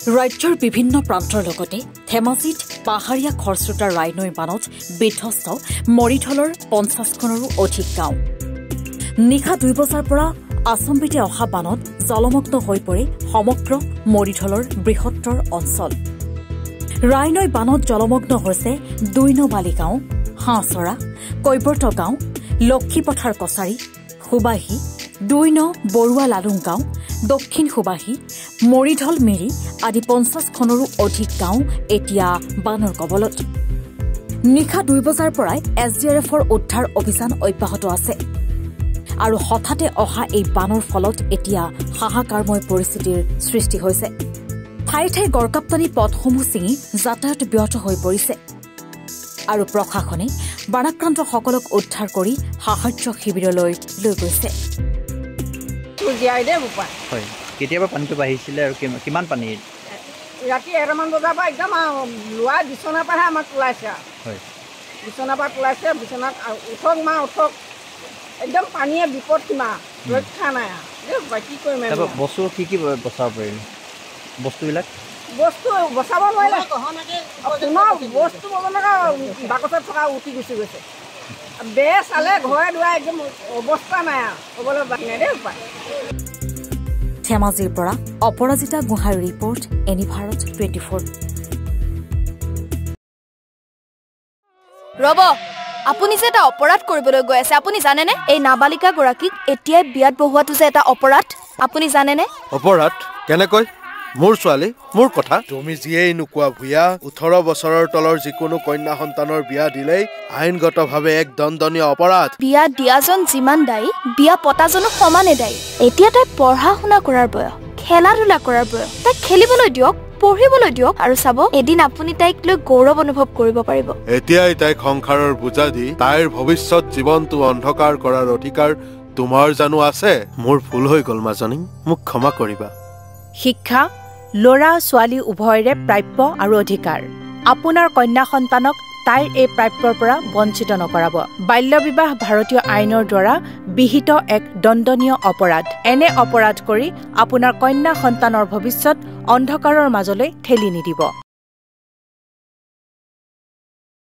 ৰাজ্যৰ বিভিন্ন প্ৰান্তৰ লগতে ধেমাজিত পাহাৰীয়া খৰস্ৰোতা ৰাইনৈ বানত বিধ্বস্ত মৰিধলৰ ৫০খনৰো অধিক গাঁও। নিশা ২ বজাৰ পৰা আচম্বিতে অহা বানত জলমগ্ন হৈ পৰে সমগ্ৰ মৰিধলৰ বৃহত্তৰ অঞ্চল। ৰাইনৈ বানত জলমগ্ন হৈছে ২ নং বালি গাঁও, হাঁচৰা, কৈবৰ্ত গাঁও, লক্ষীপথাৰ কছাৰী, সুবাহী, ২ নং বৰুৱা লালুং গাঁও, দক্ষিণ সুবাহী, মৰিধল মিৰি আদি ৫০খনৰো অধিক গাঁও এতিয়া বানৰ কবলত। নিশা ২ বজাৰ পৰাই SDRFৰ উদ্ধাৰ অভিযান অব্যাহত আছে আৰু হঠাতে অহা এই বানৰ ফলত এতিয়া হাহাকাৰময় পৰিস্থিতিৰ সৃষ্টি হৈছে। ঠায়ে ঠায়ে গড়কাপ্তানি পথসমূহ ছিঙি যাতায়াত ব্যাহত হৈ পৰিছে আৰু প্ৰশাসনে বানাক্ৰান্তসকলক উদ্ধাৰ কৰি সাহায্য শিবিৰলৈ লৈ গৈছে। কেতিয়াবা পানীটো বাঢ়িছিলে আৰু কিমান পানী? ৰাতি ১১মান বজাৰ পৰা একদম লোৱা বিচনাৰ পৰাহে আমাক ওলাইছে। বিচনাৰ পৰা ওলাইছে, বিচনাত উঠক মা উঠক, একদম পানীয়ে বিপদ সীমা, ৰক্ষা নাই কি কৰিম। বস্তু কি বচাব পাৰিলে? বস্তুবিলাক বস্তু বচাব নোৱাৰিলে, বস্তু বাকচত থকা উঠি গুচি গৈছে। বেৰ চালে ঘৰে দুৱাৰে একদম অৱস্থা নাই আৰু ক'বলৈ বাকী নাই দেই উপায়। ধেমাজিৰ পৰা অপৰাজিতা গোহাঁইৰ ৰিপৰ্ট, এনি ভাৰত 24। ৰব, আপুনি যে এটা অপৰাধ কৰিবলৈ গৈ আছে, আপুনি জানেনে? এই নাবালিকা গৰাকীক এতিয়াই বিয়াত বহোৱাটো যে এটা অপৰাধ, আপুনি জানেনে? অপৰাধ কেনেকৈ? মোৰ ছোৱালী, মোৰ কথা। তুমি যিয়েই নোকোৱা ভূঞা, ১৮ বছৰৰ তলৰ যিকোনো কন্যা সন্তানৰ বিয়া দিলেই আইনগতভাৱে এক দণ্ডনীয় অপৰাধ। বিয়া দিয়াজন যিমান দায়ী, বিয়া পতাজনো সমানে দায়ী। এতিয়া তাই পঢ়া শুনা কৰাৰ বয়স, খেলা ধূলা কৰাৰ বয়স। তাইক খেলিবলৈ দিয়ক, পঢ়িবলৈ দিয়ক, আৰু চাব এদিন আপুনি তাইক লৈ গৌৰৱ অনুভৱ কৰিব পাৰিব। এতিয়াই তাইক সংসাৰৰ বোজা দি তাইৰ ভৱিষ্যত জীৱনটো অন্ধকাৰ কৰাৰ অধিকাৰ তোমাৰ জানো আছে? মোৰ ভুল হৈ গ'ল মাজনী, মোক ক্ষমা কৰিবা। শিক্ষা ল'ৰা ছোৱালী উভয়ৰে প্ৰাপ্য আৰু অধিকাৰ। আপোনাৰ কন্যা সন্তানক তাইৰ এই প্ৰাপ্যৰ পৰা বঞ্চিত নকৰাব। বাল্য বিবাহ ভাৰতীয় আইনৰ দ্বাৰা বিহিত এক দণ্ডনীয় অপৰাধ। এনে অপৰাধ কৰি আপোনাৰ কন্যা সন্তানৰ ভৱিষ্যত অন্ধকাৰৰ মাজলৈ ঠেলি নিদিব।